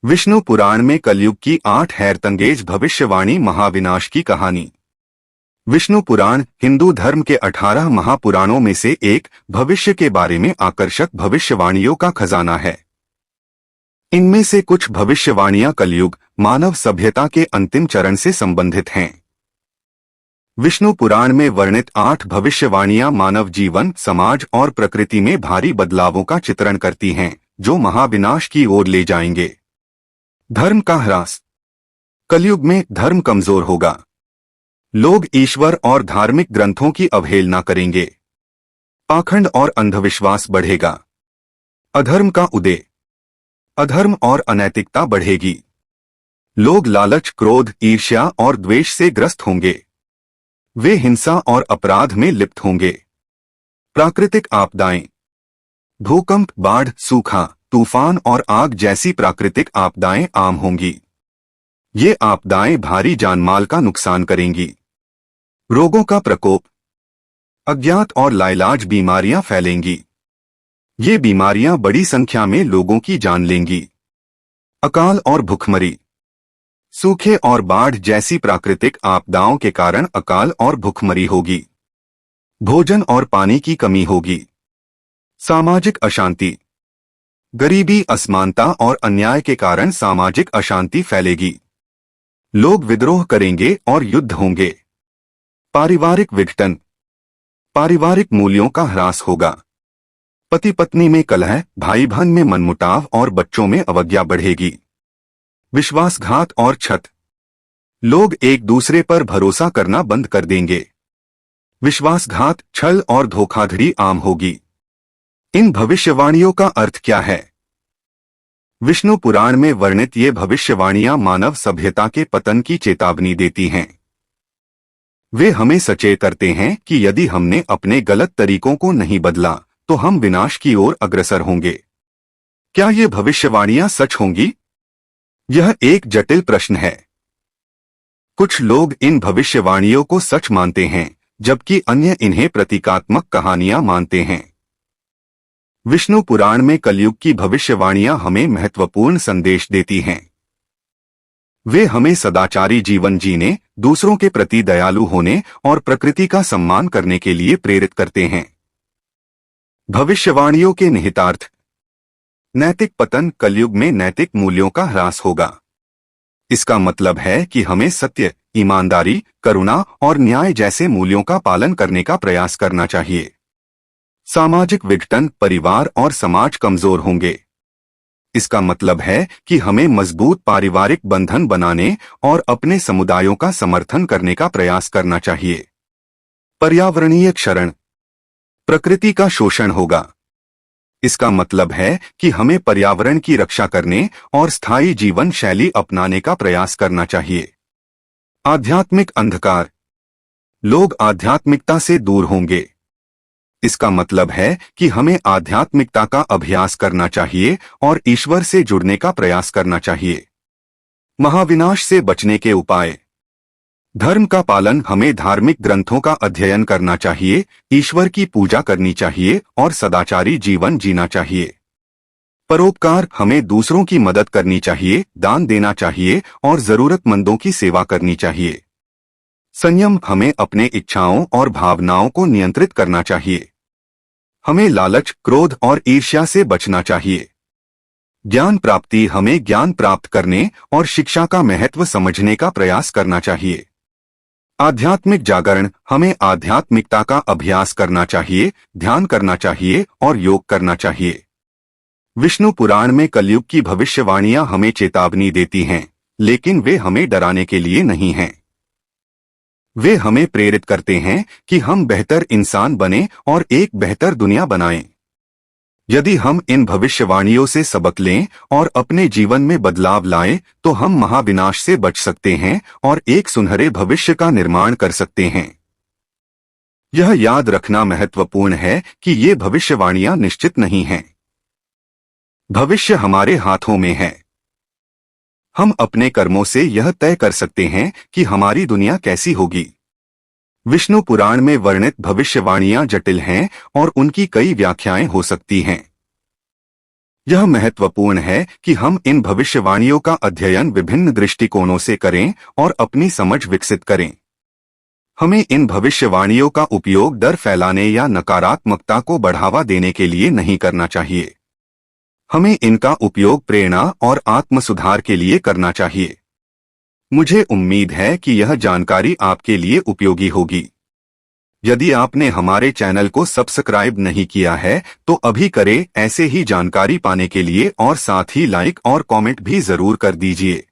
विष्णु पुराण में कलयुग की 8 हैरतंगेज भविष्यवाणी महाविनाश की कहानी। विष्णु पुराण हिंदू धर्म के 18 महापुराणों में से एक भविष्य के बारे में आकर्षक भविष्यवाणियों का खजाना है। इनमें से कुछ भविष्यवाणियां कलयुग मानव सभ्यता के अंतिम चरण से संबंधित हैं। विष्णु पुराण में वर्णित 8 भविष्यवाणियां मानव जीवन, समाज और प्रकृति में भारी बदलावों का चित्रण करती हैं, जो महाविनाश की ओर ले जाएंगे। धर्म का ह्रास। कलयुग में धर्म कमजोर होगा। लोग ईश्वर और धार्मिक ग्रंथों की अवहेलना करेंगे। पाखंड और अंधविश्वास बढ़ेगा। अधर्म का उदय। अधर्म और अनैतिकता बढ़ेगी। लोग लालच, क्रोध, ईर्ष्या और द्वेष से ग्रस्त होंगे। वे हिंसा और अपराध में लिप्त होंगे। प्राकृतिक आपदाएं। भूकंप, बाढ़, सूखा, तूफान और आग जैसी प्राकृतिक आपदाएं आम होंगी। ये आपदाएं भारी जानमाल का नुकसान करेंगी। रोगों का प्रकोप। अज्ञात और लाइलाज बीमारियां फैलेंगी। ये बीमारियां बड़ी संख्या में लोगों की जान लेंगी। अकाल और भुखमरी। सूखे और बाढ़ जैसी प्राकृतिक आपदाओं के कारण अकाल और भुखमरी होगी। भोजन और पानी की कमी होगी। सामाजिक अशांति। गरीबी, असमानता और अन्याय के कारण सामाजिक अशांति फैलेगी। लोग विद्रोह करेंगे और युद्ध होंगे। पारिवारिक विघटन। पारिवारिक मूल्यों का ह्रास होगा। पति पत्नी में कलह, भाई बहन में मनमुटाव और बच्चों में अवज्ञा बढ़ेगी। विश्वासघात और छत। लोग एक दूसरे पर भरोसा करना बंद कर देंगे। विश्वासघात, छल और धोखाधड़ी आम होगी। इन भविष्यवाणियों का अर्थ क्या है? विष्णु पुराण में वर्णित ये भविष्यवाणियां मानव सभ्यता के पतन की चेतावनी देती हैं। वे हमें सचेत करते हैं कि यदि हमने अपने गलत तरीकों को नहीं बदला तो हम विनाश की ओर अग्रसर होंगे। क्या ये भविष्यवाणियां सच होंगी? यह एक जटिल प्रश्न है। कुछ लोग इन भविष्यवाणियों को सच मानते हैं, जबकि अन्य इन्हें प्रतीकात्मक कहानियां मानते हैं। विष्णु पुराण में कलयुग की भविष्यवाणियां हमें महत्वपूर्ण संदेश देती हैं। वे हमें सदाचारी जीवन जीने, दूसरों के प्रति दयालु होने और प्रकृति का सम्मान करने के लिए प्रेरित करते हैं। भविष्यवाणियों के निहितार्थ। नैतिक पतन। कलयुग में नैतिक मूल्यों का ह्रास होगा। इसका मतलब है कि हमें सत्य, ईमानदारी, करुणा और न्याय जैसे मूल्यों का पालन करने का प्रयास करना चाहिए। सामाजिक विघटन। परिवार और समाज कमजोर होंगे। इसका मतलब है कि हमें मजबूत पारिवारिक बंधन बनाने और अपने समुदायों का समर्थन करने का प्रयास करना चाहिए। पर्यावरणीय क्षरण। प्रकृति का शोषण होगा। इसका मतलब है कि हमें पर्यावरण की रक्षा करने और स्थायी जीवन शैली अपनाने का प्रयास करना चाहिए। आध्यात्मिक अंधकार। लोग आध्यात्मिकता से दूर होंगे। इसका मतलब है कि हमें आध्यात्मिकता का अभ्यास करना चाहिए और ईश्वर से जुड़ने का प्रयास करना चाहिए। महाविनाश से बचने के उपाय। धर्म का पालन। हमें धार्मिक ग्रंथों का अध्ययन करना चाहिए, ईश्वर की पूजा करनी चाहिए और सदाचारी जीवन जीना चाहिए। परोपकार। हमें दूसरों की मदद करनी चाहिए, दान देना चाहिए और जरूरतमंदों की सेवा करनी चाहिए। संयम। हमें अपने इच्छाओं और भावनाओं को नियंत्रित करना चाहिए। हमें लालच, क्रोध और ईर्ष्या से बचना चाहिए। ज्ञान प्राप्ति। हमें ज्ञान प्राप्त करने और शिक्षा का महत्व समझने का प्रयास करना चाहिए। आध्यात्मिक जागरण। हमें आध्यात्मिकता का अभ्यास करना चाहिए, ध्यान करना चाहिए और योग करना चाहिए। विष्णु पुराण में कलयुग की भविष्यवाणियां हमें चेतावनी देती हैं, लेकिन वे हमें डराने के लिए नहीं हैं। वे हमें प्रेरित करते हैं कि हम बेहतर इंसान बनें और एक बेहतर दुनिया बनाएं। यदि हम इन भविष्यवाणियों से सबक लें और अपने जीवन में बदलाव लाएं, तो हम महाविनाश से बच सकते हैं और एक सुनहरे भविष्य का निर्माण कर सकते हैं। यह याद रखना महत्वपूर्ण है कि ये भविष्यवाणियां निश्चित नहीं हैं। भविष्य हमारे हाथों में है। हम अपने कर्मों से यह तय कर सकते हैं कि हमारी दुनिया कैसी होगी। विष्णु पुराण में वर्णित भविष्यवाणियां जटिल हैं और उनकी कई व्याख्याएं हो सकती हैं। यह महत्वपूर्ण है कि हम इन भविष्यवाणियों का अध्ययन विभिन्न दृष्टिकोणों से करें और अपनी समझ विकसित करें। हमें इन भविष्यवाणियों का उपयोग डर फैलाने या नकारात्मकता को बढ़ावा देने के लिए नहीं करना चाहिए। हमें इनका उपयोग प्रेरणा और आत्म सुधार के लिए करना चाहिए। मुझे उम्मीद है कि यह जानकारी आपके लिए उपयोगी होगी। यदि आपने हमारे चैनल को सब्सक्राइब नहीं किया है तो अभी करें ऐसे ही जानकारी पाने के लिए, और साथ ही लाइक और कमेंट भी जरूर कर दीजिए।